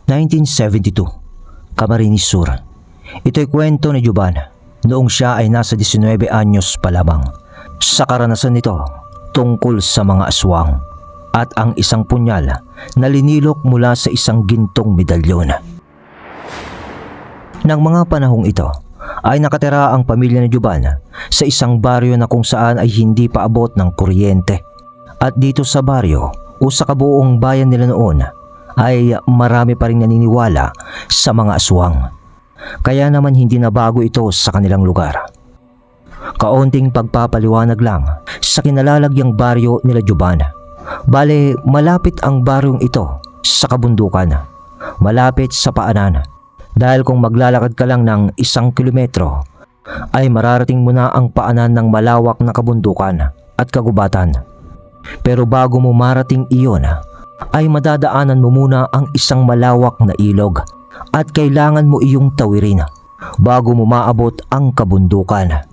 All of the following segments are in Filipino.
1972, Camarines Sur. Ito'y kwento ni Juban noong siya ay nasa 19 anyos pa lamang. Sa karanasan nito tungkol sa mga aswang at ang isang punyal na linilok mula sa isang gintong medalyon. Nang mga panahong ito ay nakatira ang pamilya ni Juban sa isang baryo na kung saan ay hindi pa abot ng kuryente. At dito sa baryo o sa kabuong bayan nila noon ay marami pa rin naniniwala sa mga aswang. Kaya naman hindi na bago ito sa kanilang lugar. Kaunting pagpapaliwanag lang sa kinalalagyang baryo nila Juban. Bale, malapit ang baryong ito sa kabundukan. Malapit sa paanan. Dahil kung maglalakad ka lang ng 1 kilometro, ay mararating mo na ang paanan ng malawak na kabundukan at kagubatan. Pero bago mo marating iyon, ay madadaanan mo muna ang isang malawak na ilog at kailangan mo iyong tawirin bago mo maabot ang kabundukan.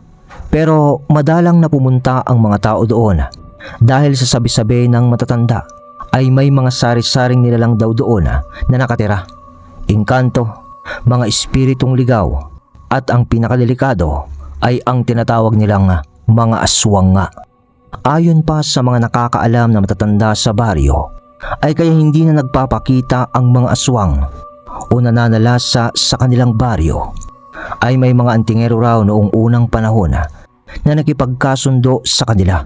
Pero madalang na pumunta ang mga tao doon dahil sa sabi-sabi ng matatanda ay may mga sari-saring nilalang daw doon na nakatira. Engkanto, mga espiritong ligaw at ang pinakadelikado ay ang tinatawag nilang mga aswang nga. Ayon pa sa mga nakakaalam na matatanda sa baryo, ay kaya hindi na nagpapakita ang mga aswang o nananalasa sa kanilang baryo ay may mga antingero raw noong unang panahon na nakipagkasundo sa kanila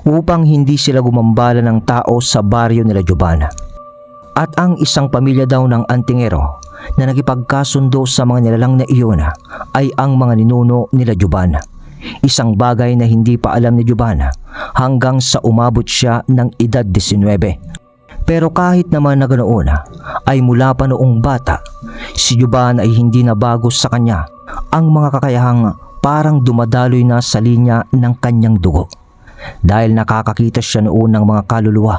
upang hindi sila gumambala ng tao sa baryo nila Juban. At ang isang pamilya daw ng antingero na nakipagkasundo sa mga nilalang na iyon ay ang mga ninuno nila Juban. Isang bagay na hindi pa alam ni Juban hanggang sa umabot siya ng edad 19. Pero kahit naman na ganoon ay mula pa noong bata, si Juban ay hindi na bago sa kanya ang mga kakayahang parang dumadaloy na sa linya ng kanyang dugo. Dahil nakakakita siya noon ng mga kaluluwa,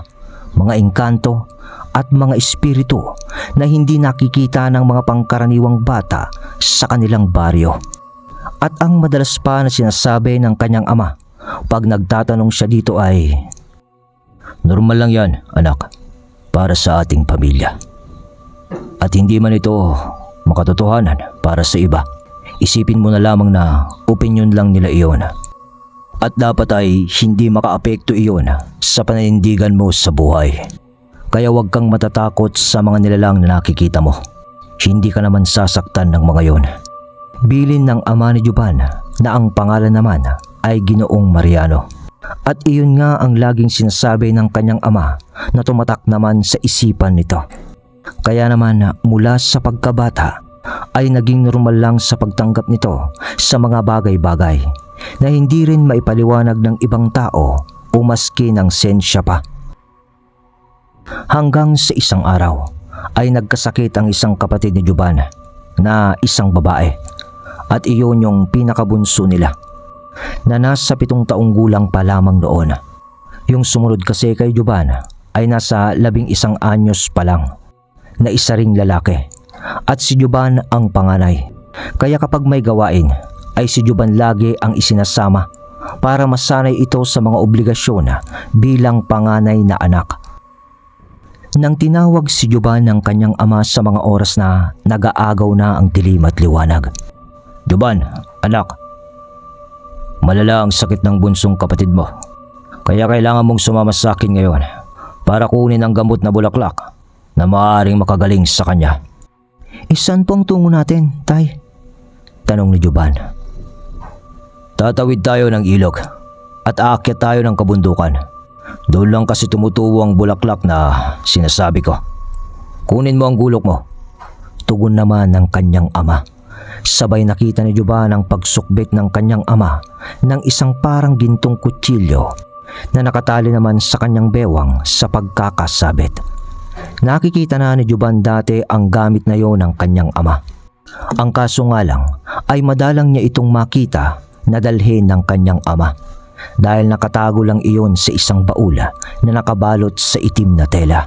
mga engkanto at mga espiritu na hindi nakikita ng mga pangkaraniwang bata sa kanilang baryo. At ang madalas pa na sinasabi ng kanyang ama pag nagtatanong siya dito ay, "Normal lang yan, anak, para sa ating pamilya. At hindi man ito makatotohanan para sa iba. Isipin mo na lamang na opinyon lang nila iyon. At dapat ay hindi makaapekto iyon sa pananindigan mo sa buhay. Kaya huwag kang matatakot sa mga nilalang na nakikita mo. Hindi ka naman sasaktan ng mga yon." Bilin ng ama ni Juban na ang pangalan naman ay Ginoong Mariano. At iyon nga ang laging sinasabi ng kanyang ama na tumatak naman sa isipan nito. Kaya naman mula sa pagkabata ay naging normal lang sa pagtanggap nito sa mga bagay-bagay na hindi rin maipaliwanag ng ibang tao o maski ng sensya pa. Hanggang sa isang araw ay nagkasakit ang isang kapatid ni Juban na isang babae. At iyon yung pinakabunso nila na nasa 7 taong gulang pa lamang noon. Yung sumunod kasi kay Juban ay nasa 11 anyos pa lang na isa ring lalaki. At si Juban ang panganay. Kaya kapag may gawain ay si Juban lagi ang isinasama para masanay ito sa mga obligasyon bilang panganay na anak. Nang tinawag si Juban ng kanyang ama sa mga oras na nag-aagaw na ang dilim at liwanag, "Juban, anak, malala ang sakit ng bunsong kapatid mo. Kaya kailangan mong sumama sa akin ngayon para kunin ang gamot na bulaklak na maaaring makagaling sa kanya." "Saan po ang tungo natin, tay?" tanong ni Juban. "Tatawid tayo ng ilog at aakyat tayo ng kabundukan. Doon lang kasi tumutubo ang bulaklak na sinasabi ko. Kunin mo ang gulok mo." Tugon naman ng kanyang ama. Sabay nakita ni Juban ang pagsukbit ng kanyang ama ng isang parang gintong kutsilyo na nakatali naman sa kanyang bewang sa pagkakasabit. Nakikita na ni Juban dati ang gamit na yon ng kanyang ama. Ang kaso nga lang ay madalang niya itong makita na dalhin ng kanyang ama dahil nakatago lang iyon sa isang baula na nakabalot sa itim na tela.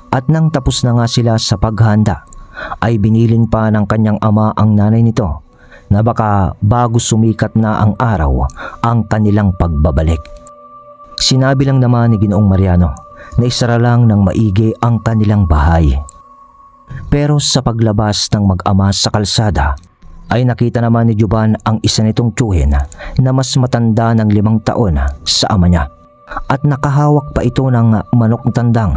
At nang tapos na nga sila sa paghanda, ay binilin pa ng kanyang ama ang nanay nito na baka bago sumikat na ang araw ang kanilang pagbabalik. Sinabi lang naman ni Ginoong Mariano na isara lang ng maigi ang kanilang bahay. Pero sa paglabas ng mag-ama sa kalsada ay nakita naman ni Juban ang isa nitong tiyuhin na mas matanda ng 5 taon sa ama niya at nakahawak pa ito ng manok na tandang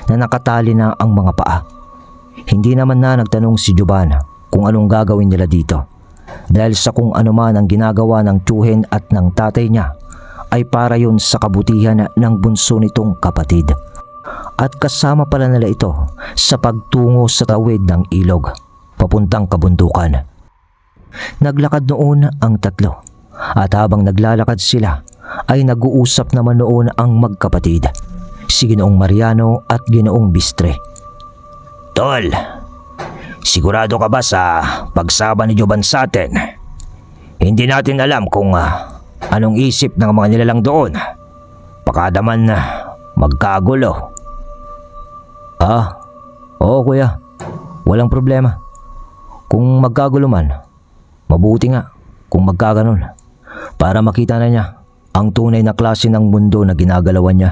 na nakatali na ang mga paa. Hindi naman na nagtanong si Juban kung anong gagawin nila dito dahil sa kung ano man ang ginagawa ng tiyuhin at ng tatay niya ay para yun sa kabutihan ng bunso nitong kapatid. At kasama pala nila ito sa pagtungo sa tawid ng ilog papuntang kabundukan. Naglakad noon ang tatlo at habang naglalakad sila ay nag-uusap naman noon ang magkapatid, si Ginoong Mariano at Ginoong Bistre. Tol, sigurado ka ba sa pagsama ni Juban sa atin? Hindi natin alam kung anong isip ng mga nilalang doon. Baka naman magkagulo. Oo kuya, walang problema. Kung magkagulo man, mabuti nga kung magkaganon para makita na niya ang tunay na klase ng mundo na ginagalawan niya.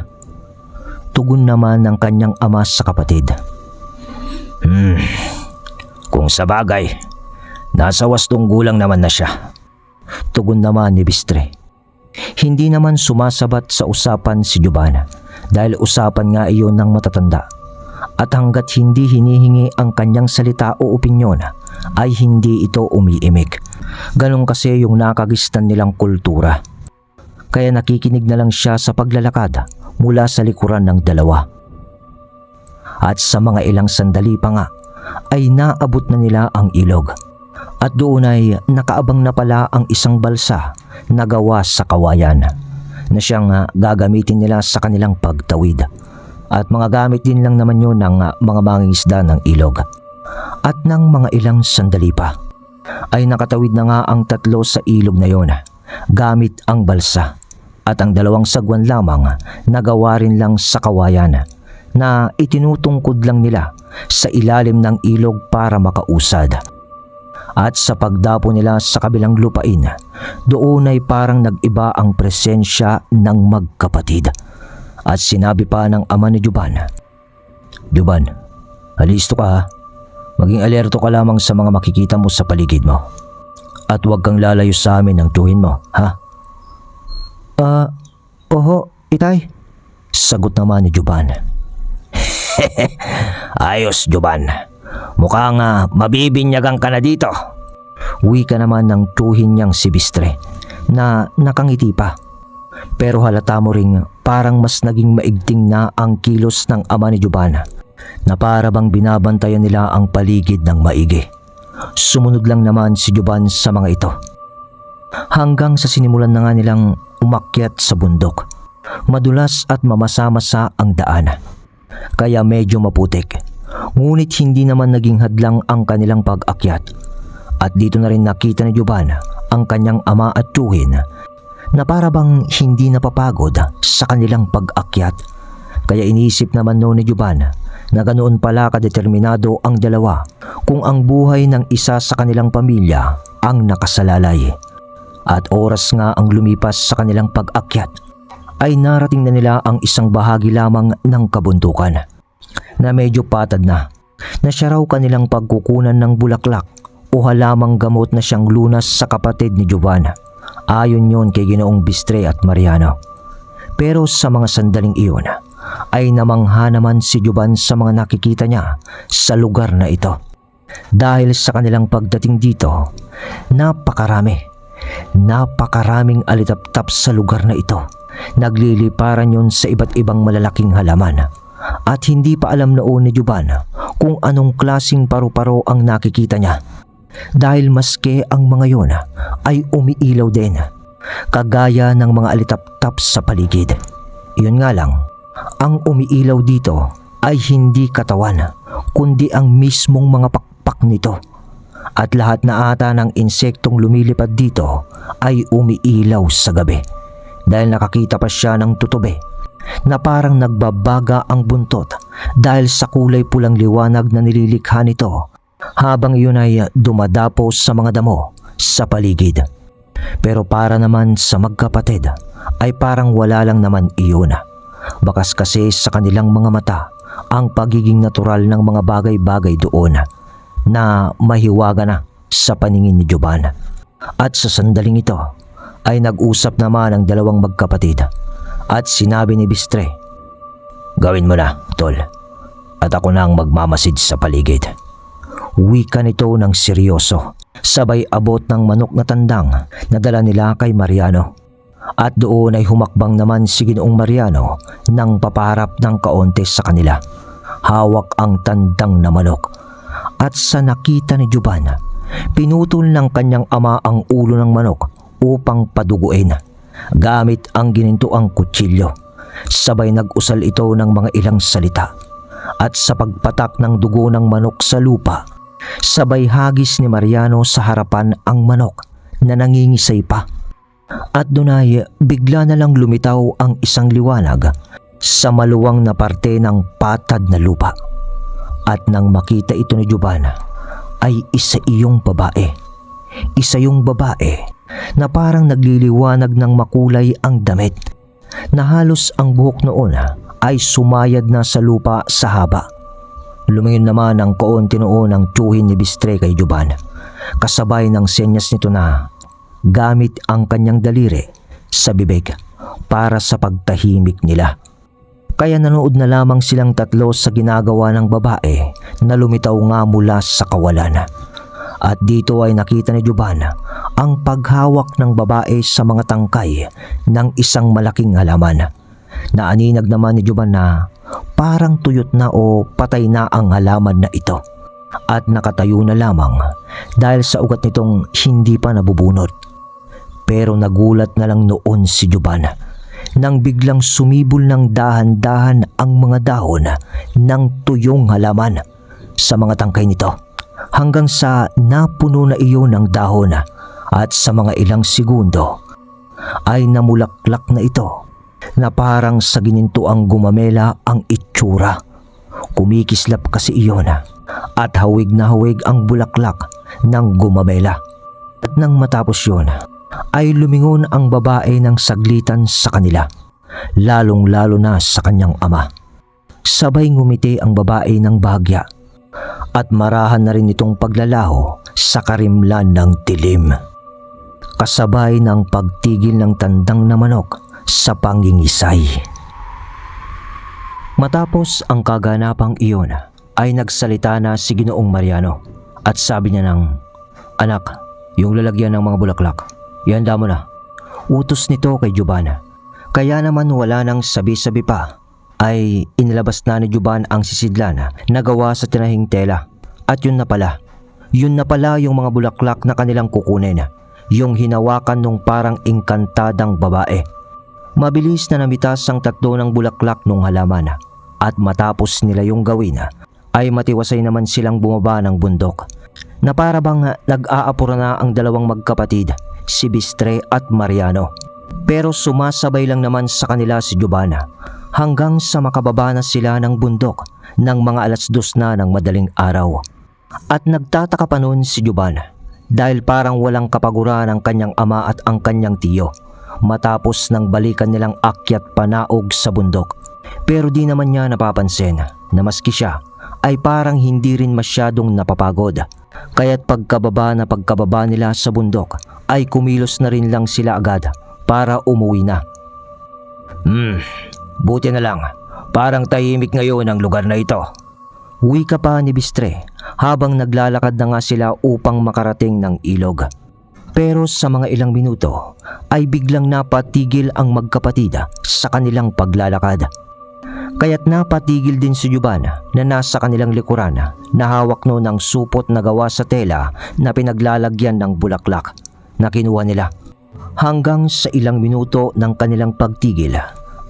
Tugon naman ng kanyang ama sa kapatid. Kung sa bagay, nasa 8 gulang naman na siya. Tugon naman ni Bistre. Hindi naman sumasabat sa usapan si Juban dahil usapan nga iyon ng matatanda. At hanggat hindi hinihingi ang kanyang salita o opinyon ay hindi ito umiimik. Ganon kasi yung nakagistan nilang kultura. Kaya nakikinig na lang siya sa paglalakad mula sa likuran ng dalawa. At sa mga ilang sandali pa nga ay naabot na nila ang ilog. At doon ay nakaabang na pala ang isang balsa na gawa sa kawayan na siyang gagamitin nila sa kanilang pagtawid. At mga gamit din lang naman yun ng mga mangingisda ng ilog. At ng mga ilang sandali pa ay nakatawid na nga ang tatlo sa ilog na yon gamit ang balsa at ang 2 sagwan lamang na gawa rin lang sa kawayan na itinutungkod lang nila sa ilalim ng ilog para makausad. At sa pagdapo nila sa kabilang lupain, doon ay parang nag-iba ang presensya ng magkapatid. At sinabi pa ng ama ni Juban, "Juban, alisto ka ha. Maging alerto ka lamang sa mga makikita mo sa paligid mo. At huwag kang lalayo sa amin ng tuhin mo, ha?" Oho, itay. Sagot naman ni Juban. Ayos, Juban. Mukhang mabibinyagan ka na dito. Wika naman ng tuhin niyang si Bistre na nakangiti pa. Pero halata mo ring parang mas naging maigting na ang kilos ng ama ni Juban na para bang binabantayan nila ang paligid ng maigi. Sumunod lang naman si Juban sa mga ito. Hanggang sa sinimulan na nga nilang umakyat sa bundok. Madulas at mamasa-masa ang daan. Kaya medyo maputik. Ngunit hindi naman naging hadlang ang kanilang pag-akyat. At dito na rin nakita ni Juban ang kanyang ama at tuhin na para bang hindi napapagod sa kanilang pag-akyat. Kaya inisip naman noon ni Juban na ganoon pala kadeterminado ang dalawa kung ang buhay ng isa sa kanilang pamilya ang nakasalalay. At oras nga ang lumipas sa kanilang pag-akyat ay narating na nila ang isang bahagi lamang ng kabundukan na medyo patad na siya raw kanilang pagkukunan ng bulaklak o halamang gamot na siyang lunas sa kapatid ni Juban. Ayon yon kay Ginoong Bistre at Mariano. Pero sa mga sandaling iyon ay namangha naman si Juban sa mga nakikita niya sa lugar na ito. Dahil sa kanilang pagdating dito, napakaraming alitap-tap sa lugar na ito. Nagliliparan yon sa iba't ibang malalaking halaman. At hindi pa alam noon ni Juban kung anong klasing paru-paro ang nakikita niya. Dahil maske ang mga yon ay umiilaw din, kagaya ng mga alitap-tap sa paligid. Iyon nga lang, ang umiilaw dito ay hindi katawan, kundi ang mismong mga pakpak nito. At lahat na ata ng insektong lumilipad dito ay umiilaw sa gabi. Dahil nakakita pa siya ng tutubi na parang nagbabaga ang buntot dahil sa kulay pulang liwanag na nililikha nito habang iyon ay dumadapo sa mga damo sa paligid. Pero para naman sa magkapatid ay parang wala lang naman iyon. Bakas kasi sa kanilang mga mata ang pagiging natural ng mga bagay-bagay doon na mahiwaga na sa paningin ni Juban. At sa sandaling ito ay nag-usap naman ang dalawang magkapatid at sinabi ni Bistre, Gawin mo na, tol. At ako na ang magmamasid sa paligid. Wika nito ng seryoso, sabay abot ng manok na tandang na dala nila kay Mariano. At doon ay humakbang naman si Ginoong Mariano nang papaharap ng kaunti sa kanila. Hawak ang tandang na manok. At sa nakita ni Juban, pinutol ng kanyang ama ang ulo ng manok upang paduguin gamit ang ginintuang kutsilyo. Sabay nag-usal ito ng mga ilang salita. At sa pagpatak ng dugo ng manok sa lupa, sabay hagis ni Mariano sa harapan ang manok na nangingisay pa. At doon ay bigla na lang lumitaw ang isang liwanag sa maluwang na parte ng patad na lupa. At nang makita ito ni Juban, ay isa iyong babae. Isa yung babae na parang nagliliwanag ng makulay ang damit, na halos ang buhok noon ay sumayad na sa lupa sa haba. Lumingin naman ang kaunti noon ang tiyuhin ni Bistre kay Juban, kasabay ng senyas nito na gamit ang kanyang daliri sa bibig para sa pagtahimik nila. Kaya nanood na lamang silang tatlo sa ginagawa ng babae na lumitaw nga mula sa kawalan. At dito ay nakita ni Juban ang paghawak ng babae sa mga tangkay ng isang malaking halaman. Naaninag naman ni Juban na parang tuyot na o patay na ang halaman na ito at nakatayo na lamang dahil sa ugat nitong hindi pa nabubunot. Pero nagulat na lang noon si Juban nang biglang sumibol ng dahan-dahan ang mga dahon ng tuyong halaman sa mga tangkay nito, hanggang sa napuno na iyon ng dahon. At sa mga ilang segundo ay namulaklak na ito na parang sa ginintuang gumamela ang itsura. Kumikislap kasi iyon at hawig na hawig ang bulaklak ng gumamela. At nang matapos yun ay lumingon ang babae ng saglitan sa kanila, lalong-lalo na sa kanyang ama. Sabay ngumiti ang babae ng bahagya at marahan na rin itong paglalaho sa karimlan ng dilim, kasabay ng pagtigil ng tandang na manok sa pangingisay. Matapos ang kaganapang iyon ay nagsalita na si Ginoong Mariano at sabi niya ng, Anak, yung lalagyan ng mga bulaklak, ihanda mo na. Utos nito kay Juban. Kaya naman wala nang sabi-sabi pa ay inilabas na ni Juban ang sisidlan na gawa sa tinahing tela. At yun na pala yung mga bulaklak na kanilang kukunin, yung hinawakan nung parang engkantadang babae. Mabilis na namitas ang tatlo ng bulaklak nung halaman at matapos nila yung gawin ay matiwasay naman silang bumaba ng bundok na para bang nag-aapura na ang dalawang magkapatid, si Bistre at Mariano. Pero sumasabay lang naman sa kanila si Juban hanggang sa makababa na sila ng bundok ng mga 2:00 na ng madaling araw. At nagtataka pa noon si Juban dahil parang walang kapaguran ang kanyang ama at ang kanyang tiyo matapos ng balikan nilang akyat panaog sa bundok. Pero di naman niya napapansin na maski siya ay parang hindi rin masyadong napapagod. Kaya't pagkababa nila sa bundok ay kumilos na rin lang sila agad para umuwi na. Buti na lang. Parang tahimik ngayon ang lugar na ito. Wika pa ni Bistre habang naglalakad na nga sila upang makarating ng ilog. Pero sa mga ilang minuto ay biglang napatigil ang magkapatid sa kanilang paglalakad. Kaya't napatigil din si Juban na nasa kanilang likuran na hawak no ng supot na gawa sa tela na pinaglalagyan ng bulaklak na kinuha nila. Hanggang sa ilang minuto ng kanilang pagtigil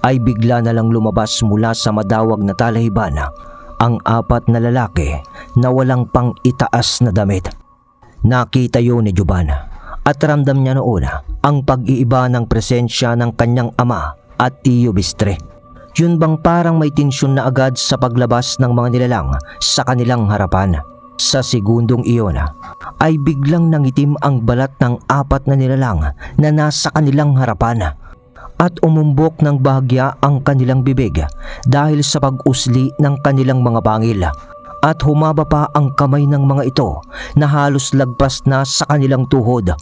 ay bigla na lang lumabas mula sa madawag na talahiban ang 4 na lalaki na walang pang itaas na damit. Nakita yun ni Juban at ramdam niya noon ang pag-iiba ng presensya ng kanyang ama at tiyo Bistre. Yun bang parang may tensyon na agad sa paglabas ng mga nilalang sa kanilang harapan. Sa segundong iyon ay biglang nangitim ang balat ng 4 na nilalang na nasa kanilang harapan. at umumbok ng bahagya ang kanilang bibig dahil sa pag-usli ng kanilang mga pangil. At humaba pa ang kamay ng mga ito na halos lagpas na sa kanilang tuhod.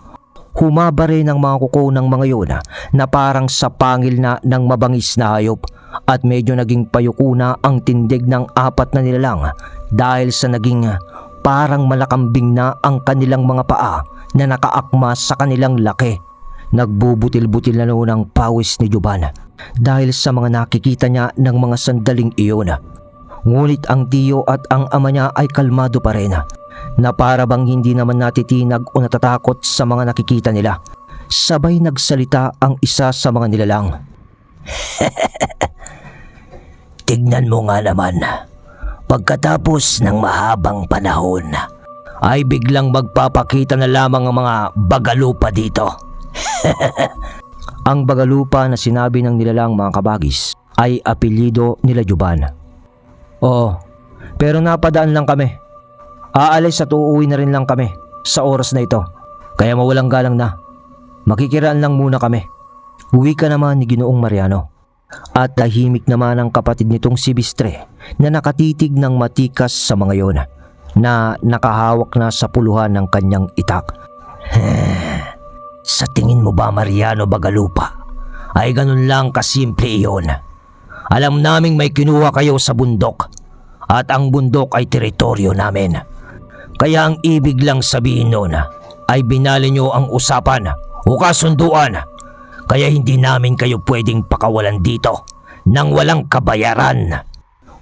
Humaba rin ang mga kuko ng mga yun na parang sa pangil na ng mabangis na hayop. At medyo naging payuko na ang tindig ng apat na nilalang dahil sa naging parang malakambing na ang kanilang mga paa na nakaakma sa kanilang laki. Nagbubutil-butil na noon ang pawis ni Juban dahil sa mga nakikita niya ng mga sandaling iyon. Ngunit ang tiyo at ang ama niya ay kalmado pa rin na para bang hindi naman natitinag o natatakot sa mga nakikita nila. Sabay nagsalita ang isa sa mga nilalang. Tignan mo nga naman, pagkatapos ng mahabang panahon, ay biglang magpapakita na lamang ang mga bagalupa dito. Ang bagalupa na sinabi ng nilalang mga kabagis ay apelyido nila Juban. Oo, pero napadaan lang kami. Aalis at uuwi na rin lang kami sa oras na ito. Kaya mawalang galang na. Makikiraan lang muna kami. Uwi ka naman ni Ginoong Mariano. At tahimik naman ang kapatid nitong si Bistre na nakatitig ng matikas sa mga yon na nakahawak na sa puluhan ng kanyang itak. Sa tingin mo ba, Mariano Bagalupa, ay ganun lang kasimple iyon? Alam naming may kinuha kayo sa bundok at ang bundok ay teritoryo namin. Kaya ang ibig lang sabihin nun ay binali nyo ang usapan o kasunduan. Kaya hindi namin kayo pwedeng pakawalan dito nang walang kabayaran.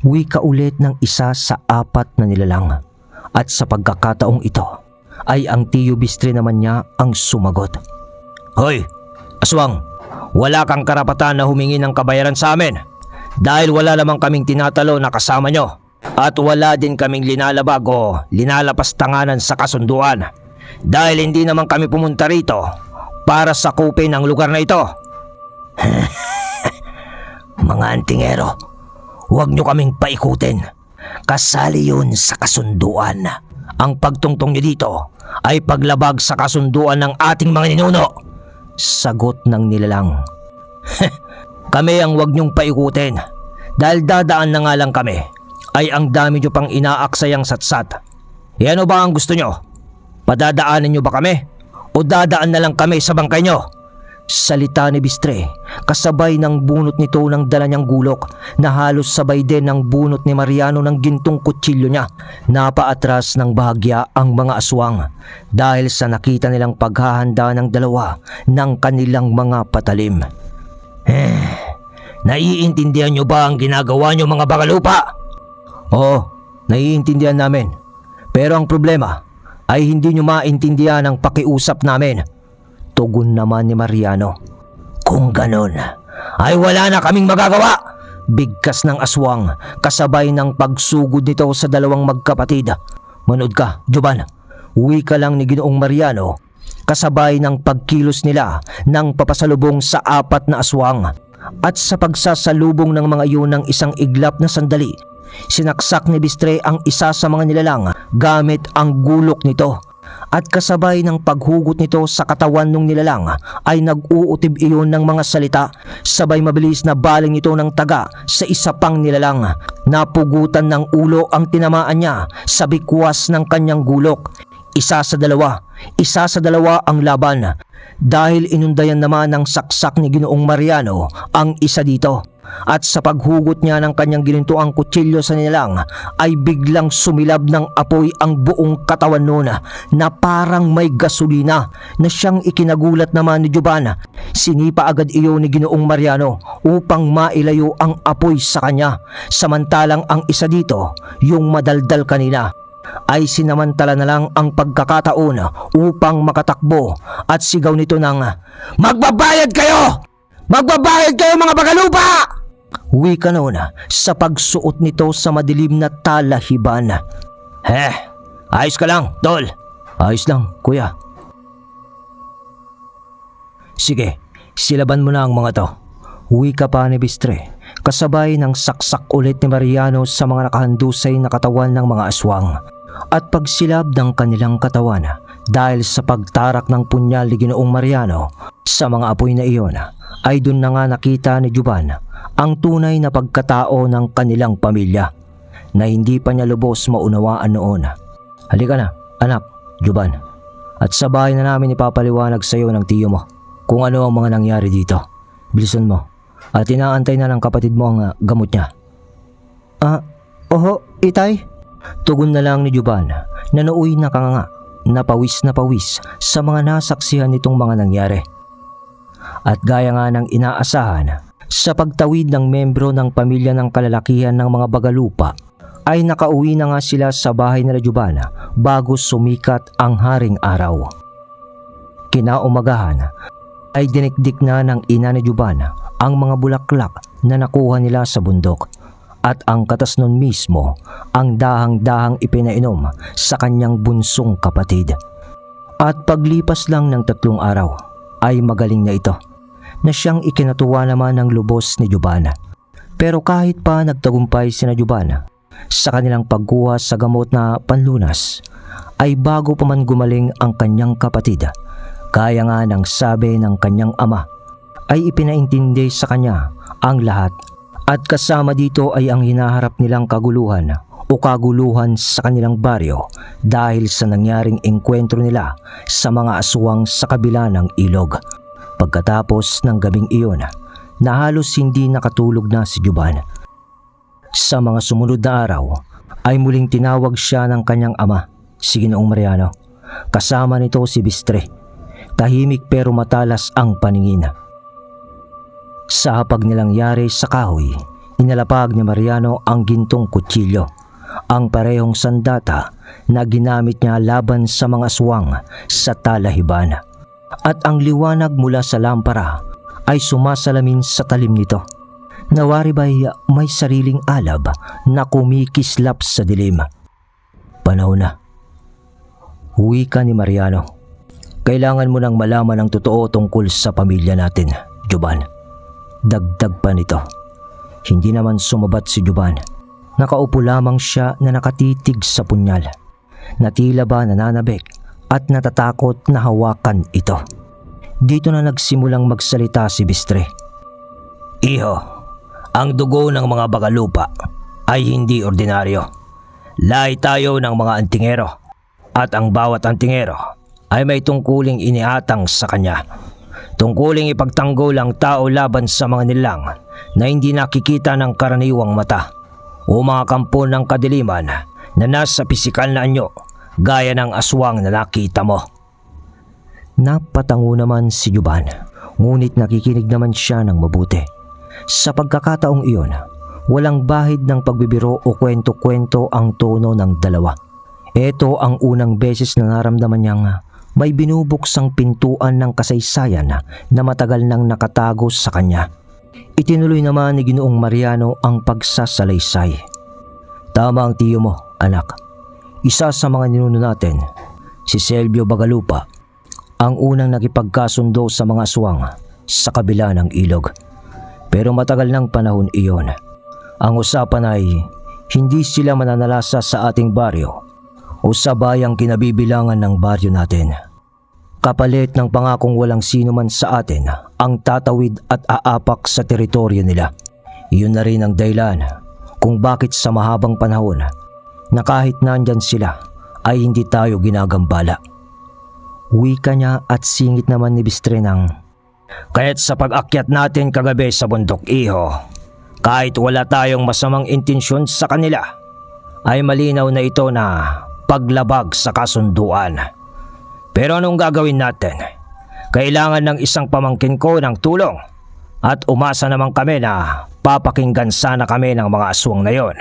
Wika ulit ng isa sa apat na nilalang. At sa pagkakataong ito ay ang tiyo Bistre naman niya ang sumagot. Hoy, aswang, wala kang karapatan na humingi ng kabayaran sa amin dahil wala lamang kaming tinatalo na kasama nyo at wala din kaming linalabag o linalapastanganan sa kasunduan dahil hindi naman kami pumunta rito para sakupin ang lugar na ito. Mga antingero, huwag nyo kaming paikutin. Kasali yun sa kasunduan. Ang pagtungtong nyo dito ay paglabag sa kasunduan ng ating mga ninuno. Sagot ng nilalang. Kami ang huwag nyong paikutin dahil dadaan na nga lang kami ay ang dami nyo pang inaaksayang satsat. E ano ba ang gusto nyo? Padadaanan nyo ba kami? O dadaan na lang kami sa bangkay nyo? Salita ni Bistre, kasabay ng bunot nito ng dala niyang gulok na halos sabay din ng bunot ni Mariano ng gintong kutsilyo niya. Napaatras ng bahagya ang mga aswang dahil sa nakita nilang paghahanda ng dalawa ng kanilang mga patalim. Naiintindihan nyo ba ang ginagawa nyo, mga bagalupa? Oo, naiintindihan namin. Pero ang problema ay hindi nyo maintindihan ang pakiusap namin. Tugon naman ni Mariano. Kung ganon, ay wala na kaming magagawa. Bigkas ng aswang kasabay ng pagsugod nito sa dalawang magkapatid. Manood ka, Juban. Uwi ka lang ni Ginoong Mariano kasabay ng pagkilos nila ng papasalubong sa apat na aswang. At sa pagsasalubong ng mga iyon ng isang iglap na sandali, sinaksak ni Bistre ang isa sa mga nilalang gamit ang gulok nito. At kasabay ng paghugot nito sa katawan ng nilalang ay nag-uutib iyon ng mga salita. Sabay mabilis na baling ito ng taga sa isa pang nilalang. Napugutan ng ulo ang tinamaan niya sa bikwas ng kanyang gulok. Isa sa dalawa ang laban. Dahil inundayan naman ng saksak ni Ginoong Mariano ang isa dito. At sa paghugot niya ng kanyang ginintuang kutsilyo sa nilalang ay biglang sumilab ng apoy ang buong katawan noon na parang may gasolina na siyang ikinagulat naman ni Juban. Sinipa agad iyon ni Ginoong Mariano upang mailayo ang apoy sa kanya. Samantalang ang isa dito, yung madaldal kanina, ay sinamantala na lang ang pagkakataon upang makatakbo at sigaw nito ng, "Magbabayad kayo! Magbabayad kayo, mga bagalupa!" Wika noon sa pagsuot nito sa madilim na talahiban. Ayos ka lang, Tol. Ayos lang, kuya. Sige, silaban mo na ang mga to. Wika pa ni Bistre, kasabay ng saksak ulit ni Mariano sa mga nakahandusay na katawan ng mga aswang. At pagsilab ng kanilang katawan, Dahil sa pagtarak ng punyal ni Ginoong Mariano sa mga apoy na iyon, ay doon na nga nakita ni Juban ang tunay na pagkatao ng kanilang pamilya na hindi pa niya lubos maunawaan noon. Halika na, anak, Juban. At sa bahay na namin ipapaliwanag sa iyo ng tiyo mo kung ano ang mga nangyari dito. Bilisan mo. At inaantay na ng kapatid mo ang gamot niya. Oho, itay. Tugon na lang ni Juban na nauwi na kanganga, na pawis sa mga nasaksihan nitong mga nangyari. At gaya nga ng inaasahan, sa pagtawid ng membro ng pamilya ng kalalakihan ng mga Bagalupa, ay nakauwi na nga sila sa bahay nila Juban bago sumikat ang haring araw. Kinaumagahan ay dinikdik na ng ina ni Juban ang mga bulaklak na nakuha nila sa bundok, at ang katas nun mismo ang dahang-dahang ipinainom sa kanyang bunsong kapatid. At paglipas lang ng 3 araw ay magaling na ito, na siyang ikinatuwa naman ng lubos ni Juban. Pero kahit pa nagtagumpay sina Juban sa kanilang pagkuha sa gamot na panlunas, ay bago pa man gumaling ang kanyang kapatid, gaya nga ng sabi ng kanyang ama, ay ipinaintindi sa kanya ang lahat. At kasama dito ay ang hinaharap nilang kaguluhan o kaguluhan sa kanilang baryo dahil sa nangyaring engkwentro nila sa mga aswang sa kabila ng ilog. Pagkatapos ng gabing iyon, na halos hindi nakatulog na si Juban. Sa mga sumunod na araw ay muling tinawag siya ng kanyang ama, si Ginoong Mariano. Kasama nito si Bistre. Tahimik pero matalas ang paningin. Sa hapag nilang yari sa kahoy, inalapag ni Mariano ang gintong kutsilyo, ang parehong sandata na ginamit niya laban sa mga aswang sa talahiban. At ang liwanag mula sa lampara ay sumasalamin sa talim nito. Nawari ba'y may sariling alab na kumikislap sa dilim. Panahon na. Wika ni Mariano. Kailangan mo nang malaman ang totoo tungkol sa pamilya natin, Juban. Dagdag pa nito. Hindi naman sumabat si Juban. Nakaupo lamang siya na nakatitig sa punyal, na tila ba nananabik at natatakot na hawakan ito. Dito na nagsimulang magsalita si Bistre. Iho, ang dugo ng mga Bagalupa ay hindi ordinaryo. Lahi tayo ng mga antingero, at ang bawat antingero ay may tungkuling iniatang sa kanya. Tungkuling ipagtanggol ang tao laban sa mga nilang na hindi nakikita ng karaniwang mata o mga kampo ng kadiliman na nasa pisikal na anyo gaya ng aswang na nakita mo. Napatango naman si Juban, ngunit nakikinig naman siya ng mabuti. Sa pagkakataong iyon, walang bahid ng pagbibiro o kwento-kwento ang tono ng dalawa. Ito ang unang beses na naramdaman niyang may binubuksang pintuan ng kasaysayan na matagal nang nakatago sa kanya. Itinuloy naman ni Ginoong Mariano ang pagsasalaysay. Tama ang tiyo mo, anak. Isa sa mga ninuno natin, si Silvio Bagalupa, ang unang nakipagkasundo sa mga aswang sa kabila ng ilog. Pero matagal ng panahon iyon. Ang usapan ay hindi sila mananalasa sa ating baryo o sa bayang kinabibilangan ng baryo natin. Kapalit ng pangakong walang sino man sa atin ang tatawid at aapak sa teritoryo nila. Iyon na rin ang dahilan kung bakit sa mahabang panahon na kahit nandyan sila ay hindi tayo ginagambala. Wika niya at singit naman ni Bistre ng, Kaya't sa pag-akyat natin kagabi sa bundok, iho, kahit wala tayong masamang intensyon sa kanila, ay malinaw na ito na paglabag sa kasunduan. Pero anong gagawin natin? Kailangan ng isang pamangkin ko ng tulong at umasa naman kami na papakinggan sana kami ng mga aswang na yon.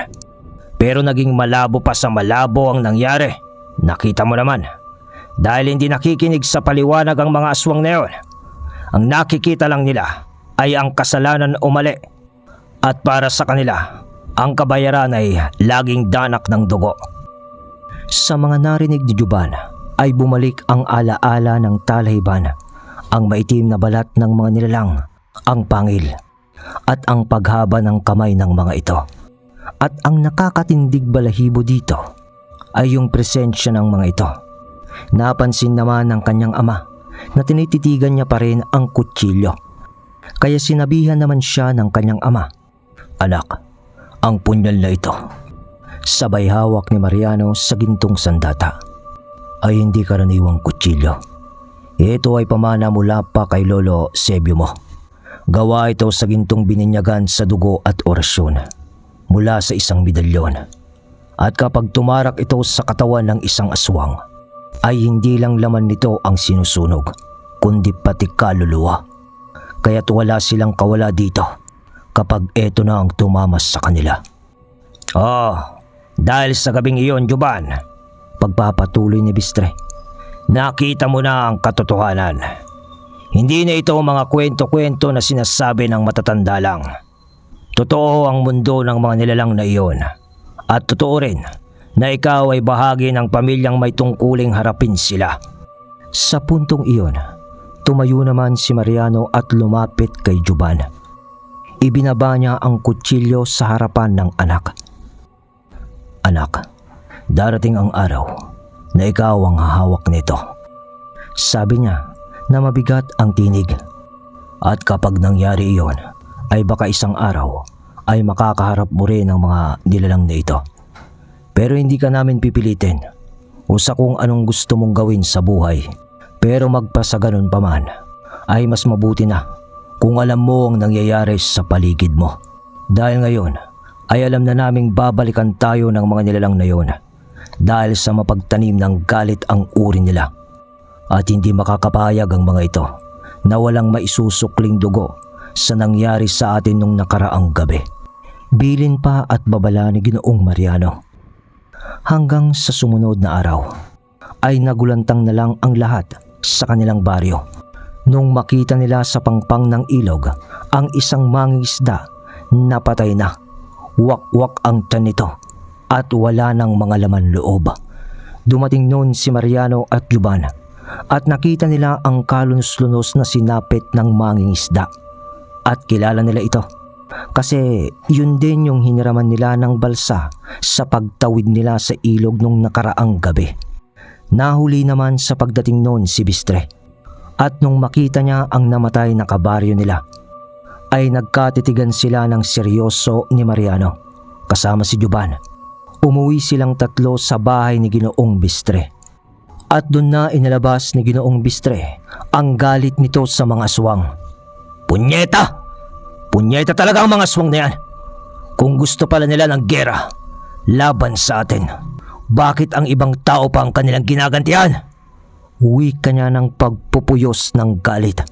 Pero naging malabo pa sa malabo ang nangyari. Nakita mo naman. Dahil hindi nakikinig sa paliwanag ang mga aswang na yon. Ang nakikita lang nila ay ang kasalanan o mali. At para sa kanila, ang kabayaran ay laging danak ng dugo. Sa mga narinig ni Juban ay bumalik ang alaala ng talahiban, ang maitim na balat ng mga nilalang, ang pangil, at ang paghaba ng kamay ng mga ito. At ang nakakatindig balahibo dito ay yung presensya ng mga ito. Napansin naman ng kanyang ama na tinititigan niya pa rin ang kutsilyo. Kaya sinabihan naman siya ng kanyang ama, Anak, ang punyal na ito. sabay hawak ni Mariano sa gintong sandata, Ay hindi karaniwang kutsilyo. Ito ay pamana mula pa kay Lolo Sebio mo. Gawa ito sa gintong bininyagan sa dugo at orasyon mula sa isang medalyon. At kapag tumarak ito sa katawan ng isang aswang, ay hindi lang laman nito ang sinusunog, kundi pati kaluluwa. Kaya't wala silang kawala dito kapag eto na ang tumamas sa kanila. Dahil sa gabing iyon, Juban, pagpapatuloy ni Bistre. nakita mo na ang katotohanan. Hindi na ito mga kwento-kwento na sinasabi ng matatanda lang. Totoo ang mundo ng mga nilalang na iyon. At totoo rin na ikaw ay bahagi ng pamilyang may tungkuling harapin sila. Sa puntong iyon, tumayo naman si Mariano at lumapit kay Juban. Ibinaba niya ang kutsilyo sa harapan ng anak. Anak, darating ang araw na ikaw ang hahawak nito. Sabi niya na mabigat ang tinig. At kapag nangyari iyon, ay baka isang araw ay makakaharap mo rin ang mga nilalang na ito. Pero hindi ka namin pipilitin o sa kung anong gusto mong gawin sa buhay. Pero magpasa ganun pa man, ay mas mabuti na kung alam mo ang nangyayari sa paligid mo. Dahil ngayon, ay alam na naming babalikan tayo ng mga nilalang na yon dahil sa mapagtanim ng galit ang uri nila. At hindi makakapayag ang mga ito na walang maisusukling dugo sa nangyari sa atin nung nakaraang gabi. Bilin pa at babala ni Ginoong Mariano. Hanggang sa sumunod na araw, ay nagulantang na lang ang lahat sa kanilang baryo. Nung makita nila sa pangpang ng ilog ang isang mangingisda na patay na, wakwak ang tiyan nito at wala ng mga laman loob. Dumating noon si Mariano at Juban at nakita nila ang kalunos-lunos na sinapit ng mangingisda. At kilala nila ito kasi yun din yung hiniraman nila ng balsa sa pagtawid nila sa ilog nung nakaraang gabi. Nahuli naman sa pagdating noon si Bistre. At nung makita niya ang namatay na kabaryo nila, ay nagkatitigan sila ng seryoso ni Mariano kasama si Juban. Umuwi silang tatlo sa bahay ni Ginoong Bistre. At doon na inalabas ni Ginoong Bistre ang galit nito sa mga aswang. Punyeta! Punyeta talaga ang mga aswang na yan. Kung gusto pala nila ng gera laban sa atin, bakit ang ibang tao pa ang kanilang ginagantihan? Wika niya ng pagpupuyos ng galit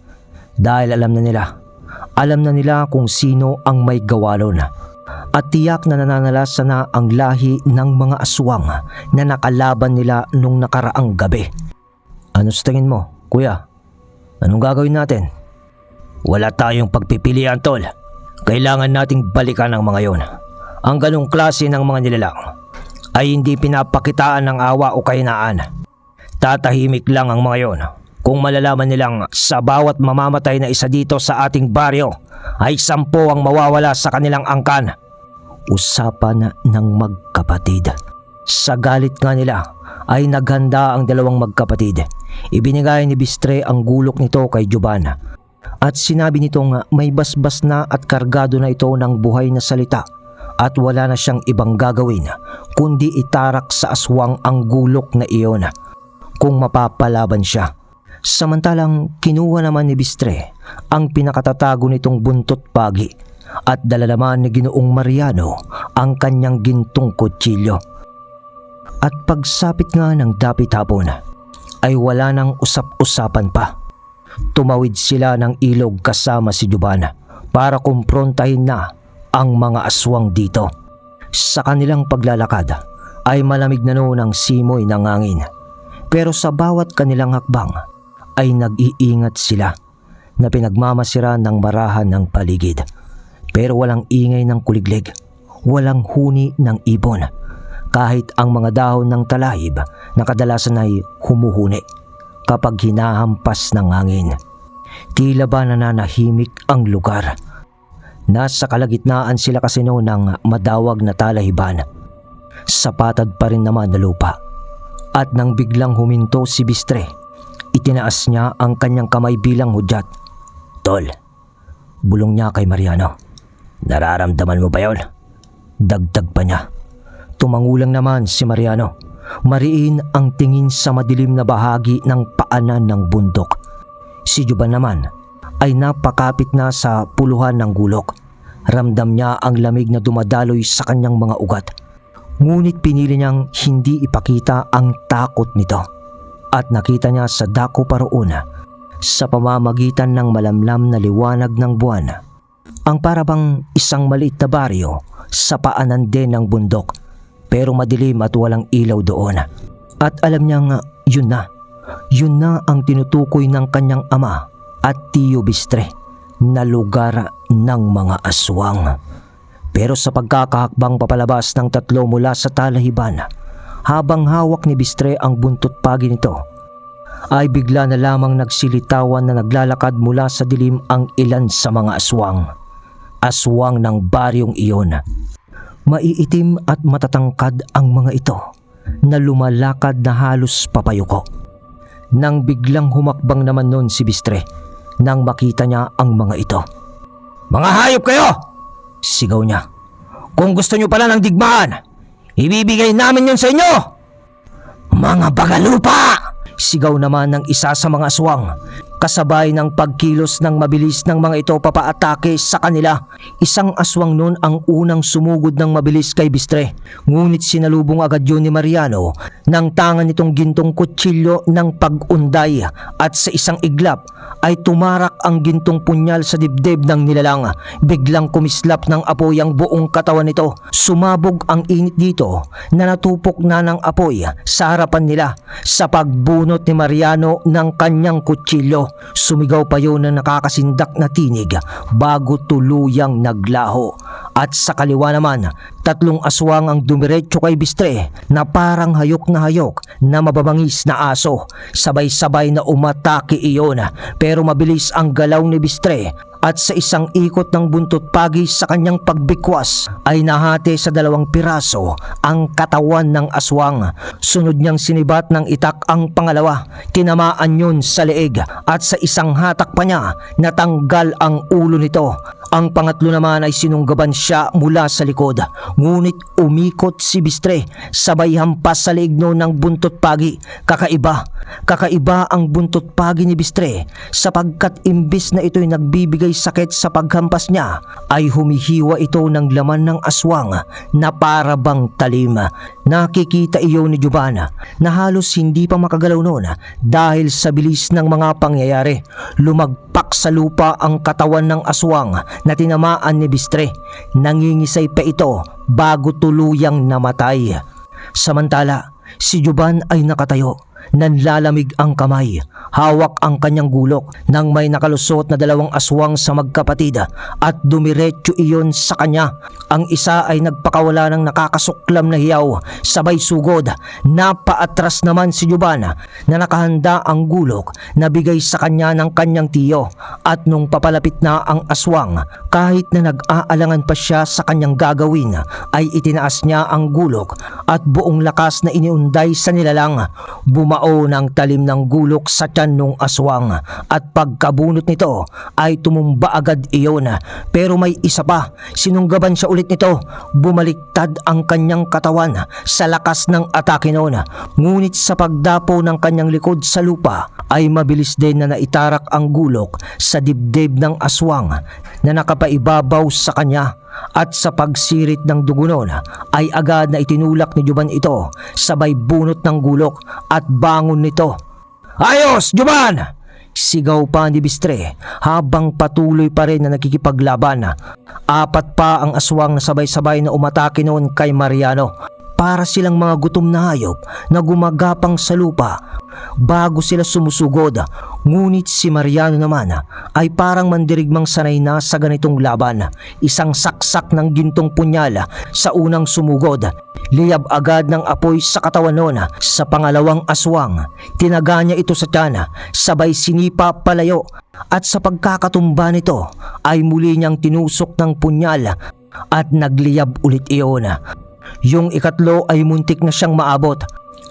dahil alam na nila kung sino ang may gawalon at tiyak na nananalasa na ang lahi ng mga aswang na nakalaban nila nung nakaraang gabi. Ano sa tingin mo, kuya? Anong gagawin natin? Wala tayong pagpipilian, tol. Kailangan nating balikan ang mga yon. Ang ganong klase ng mga nilalang ay hindi pinapakitaan ng awa o kahinaan. Tatahimik lang ang mga yon kung malalaman nilang sa bawat mamamatay na isa dito sa ating baryo ay 10 ang mawawala sa kanilang angkan. Usapan ng magkapatid. Sa galit nga nila ay naghanda ang dalawang magkapatid. Ibinigay ni Bistre ang gulok nito kay Juban at sinabi nitong may basbas na at kargado na ito ng buhay na salita at wala na siyang ibang gagawin kundi itarak sa aswang ang gulok na iyon kung mapapalaban siya. Samantalang kinuha naman ni Bistre ang pinakatatago nitong buntot pagi at dala naman ni Ginoong Mariano ang kanyang gintong kutsilyo. At pagsapit nga ng dapit hapon ay wala nang usap-usapan pa. Tumawid sila ng ilog kasama si Juban para kumprontahin na ang mga aswang dito. Sa kanilang paglalakad ay malamig na noon ang simoy ng hangin. Pero sa bawat kanilang hakbang ay nag-iingat sila na pinagmamasira ng marahan ng paligid. Pero walang ingay ng kuliglig, walang huni ng ibon. Kahit ang mga dahon ng talahib na kadalasan ay humuhuni kapag hinahampas ng hangin. Tila ba nananahimik ang lugar. Nasa kalagitnaan sila kasi noon ng madawag na talahiban. Sa patad pa rin naman na lupa At nang biglang huminto si Bistre, itinaas niya ang kanyang kamay bilang hudyat. Tol, Bulong niya kay Mariano. nararamdaman mo ba yun? Dagdag pa niya. Tumangulang naman si Mariano. Mariin ang tingin sa madilim na bahagi ng paanan ng bundok. Si Juban naman ay napakapit na sa puluhan ng gulok. Ramdam niya ang lamig na dumadaloy sa kanyang mga ugat. Ngunit pinili niyang hindi ipakita ang takot nito. At nakita niya sa dako paroon, sa pamamagitan ng malamlam na liwanag ng buwan, ang parabang isang maliit na baryo sa paanan din ng bundok, pero madilim at walang ilaw doon. At alam niyang yun na ang tinutukoy ng kanyang ama at tiyo Bistre na lugar ng mga aswang. Pero sa pagkakahakbang papalabas ng tatlo mula sa talahiban, habang hawak ni Bistre ang buntot pagi nito, ay bigla na lamang nagsilitawan na naglalakad mula sa dilim ang ilan sa mga aswang. Aswang ng baryong iyon. Maiitim at matatangkad ang mga ito na lumalakad na halos papayuko. Nang biglang humakbang naman nun si Bistre nang makita niya ang mga ito. Mga hayop kayo! Sigaw niya. Kung gusto nyo pala ng digmaan, ibibigay namin yun sa inyo! Mga bagalupa! Sigaw naman ng isa sa mga aswang, kasabay ng pagkilos ng mabilis ng mga ito papaatake sa kanila. Isang aswang nun ang unang sumugod ng mabilis kay Bistre, ngunit sinalubong agad yun ni Mariano ng tangan nitong gintong kutsilyo ng pag-unday, at sa isang iglap ay tumarak ang gintong punyal sa dibdib ng nilalang. Biglang kumislap ng apoy ang buong katawan nito. Sumabog ang init dito na natupok na ng apoy sa harapan nila sa pagbunot ni Mariano ng kanyang kutsilyo. Sumigaw pa yun na nakakasindak na tinig bago tuluyang naglaho. At sa kaliwa naman, tatlong aswang ang dumiretso kay Bistre na parang hayok na mababangis na aso. Sabay-sabay na umatake iyon, pero mabilis ang galaw ni Bistre at sa isang ikot ng buntot pagi sa kanyang pagbikwas ay nahati sa 2 piraso ang katawan ng aswang. Sunod niyang sinibat ng itak ang pangalawa. Tinamaan yun sa leeg at sa isang hatak pa niya natanggal ang ulo nito. Ang pangatlo naman ay sinunggaban siya mula sa likod, ngunit umikot si Bistre sabay hampas sa leegno ng buntot pagi. Kakaiba ang buntot pagi ni Bistre sapagkat imbis na ito'y nagbibigay sakit sa paghampas niya, ay humihiwa ito ng laman ng aswang na parabang talim. Nakikita iyon ni Juban na halos hindi pa makagalaw noon dahil sa bilis ng mga pangyayari. Lumagpak sa lupa ang katawan ng aswang na tinamaan ni Bistre. Nangingisay pa ito bago tuluyang namatay. Samantala, si Juban ay nakatayo. Nanlalamig ang kamay. Hawak ang kanyang gulok nang may nakalusot na 2 aswang sa magkapatid at dumiretso iyon sa kanya. Ang isa ay nagpakawala ng nakakasuklam na hiyaw, sabay sugod. Napaatras naman si Juban na nakahanda ang gulok na bigay sa kanya ng kanyang tiyo, at nung papalapit na ang aswang, kahit na nag-aalangan pa siya sa kanyang gagawin, ay itinaas niya ang gulok at buong lakas na iniunday sa nilalang. Bumao ng talim ng gulok sa tiyan ng aswang at pagkabunot nito ay tumumba agad iyon. Pero may isa pa, sinunggaban siya ulit nito. Bumaliktad ang kanyang katawan sa lakas ng atake noon, ngunit sa pagdapo ng kanyang likod sa lupa ay mabilis din na naitarak ang gulok sa dibdib ng aswang na nakapaibabaw sa kanya. At sa pagsirit ng dugo noon ay agad na itinulak ni Juban ito sabay bunot ng gulok at bangon nito. Ayos, Juban! Sigaw pa ni Bistre habang patuloy pa rin na nakikipaglaban. 4 pa ang aswang na sabay-sabay na umatake noon kay Mariano. Para silang mga gutom na hayop na gumagapang sa lupa bago sila sumusugod. Ngunit si Mariano naman ay parang mandirigmang sanay na sa ganitong laban. Isang saksak ng gintong punyal sa unang sumugod. Liyab agad ng apoy sa katawan noon sa pangalawang aswang. Tinaga niya ito sa tiyan, sabay sinipa palayo, at sa pagkakatumba nito ay muli niyang tinusok ng punyal at nagliyab ulit iyon. Yung ikatlo ay muntik na siyang maabot.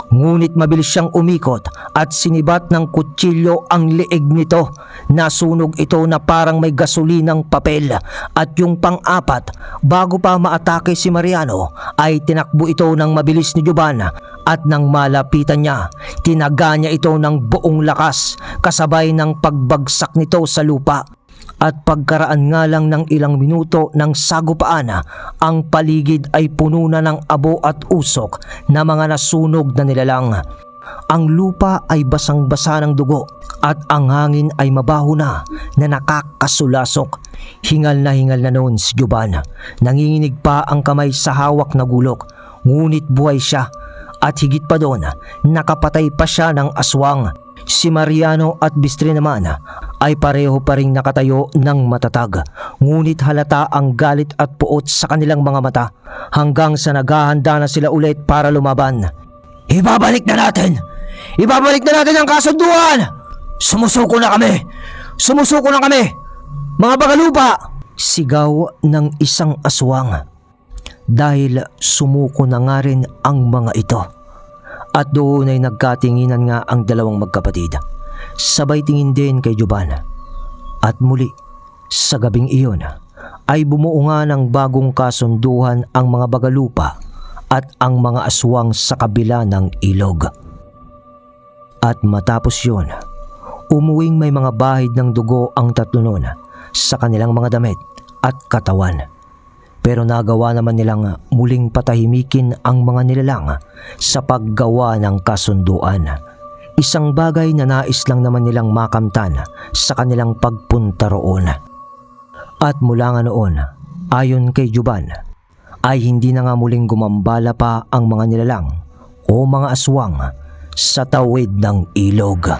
Ngunit mabilis siyang umikot at sinibat ng kutsilyo ang leeg nito. Nasunog ito na parang may gasolinang papel. At yung pang-apat, bago pa maatake si Mariano, ay tinakbo ito ng mabilis ni Juban. At nang malapitan niya, tinaga niya ito ng buong lakas kasabay ng pagbagsak nito sa lupa. At pagkaraan nga lang ng ilang minuto ng sagupaan, ang paligid ay puno na ng abo at usok na mga nasunog na nilalang. Ang lupa ay basang-basa ng dugo at ang hangin ay mabaho na nakakasulasok. Hingal na noon si Juban. Nanginginig pa ang kamay sa hawak na gulok, ngunit buhay siya. At higit pa doon, nakapatay pa siya ng aswang. Si Mariano at Bistre naman ay pareho pa ring nakatayo ng matatag, ngunit halata ang galit at puot sa kanilang mga mata hanggang sa naghahanda na sila ulit para lumaban. Ibabalik na natin! Ibabalik na natin ang kasunduan! Sumusuko na kami! Sumusuko na kami! Mga bagalupa! Sigaw ng isang aswang. Dahil sumuko na nga rin ang mga ito. At doon ay nagkatinginan nga ang dalawang magkapatid. Sabay tingin din kay Juban. At muli, sa gabing iyon, ay bumuo nga ng bagong kasunduhan ang mga bagalupa at ang mga aswang sa kabila ng ilog. At matapos yun, umuwing may mga bahid ng dugo ang tatlo nun sa kanilang mga damit at katawan. Pero nagawa naman nilang muling patahimikin ang mga nilalang sa paggawa ng kasunduan. Isang bagay na nais lang naman nilang makamtan sa kanilang pagpunta roon. At mula nga noon, ayon kay Juban, ay hindi na nga muling gumambala pa ang mga nilalang o mga aswang sa tawid ng ilog.